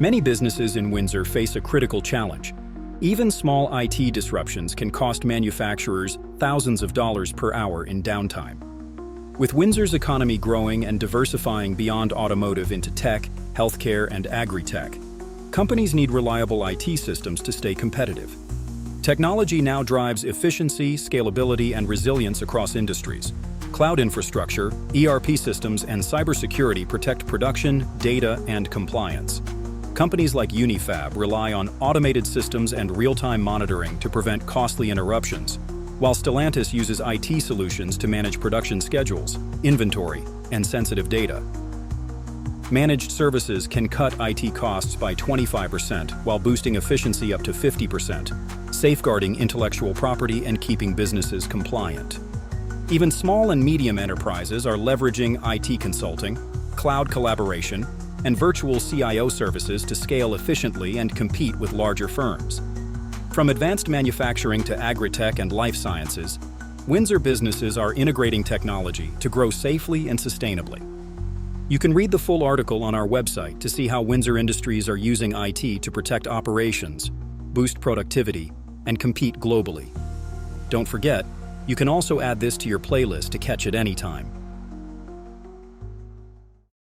Many businesses in Windsor face a critical challenge. Even small IT disruptions can cost manufacturers thousands of dollars per hour in downtime. With Windsor's economy growing and diversifying beyond automotive into tech, healthcare, and agri-tech, companies need reliable IT systems to stay competitive. Technology now drives efficiency, scalability, and resilience across industries. Cloud infrastructure, ERP systems, and cybersecurity protect production, data, and compliance. Companies like Unifab rely on automated systems and real-time monitoring to prevent costly interruptions, while Stellantis uses IT solutions to manage production schedules, inventory, and sensitive data. Managed services can cut IT costs by 25% while boosting efficiency up to 50%, safeguarding intellectual property and keeping businesses compliant. Even small and medium enterprises are leveraging IT consulting, cloud collaboration, and virtual CIO services to scale efficiently and compete with larger firms. From advanced manufacturing to agri-tech and life sciences, Windsor businesses are integrating technology to grow safely and sustainably. You can read the full article on our website to see how Windsor Industries are using IT to protect operations, boost productivity, and compete globally. Don't forget, you can also add this to your playlist to catch it anytime.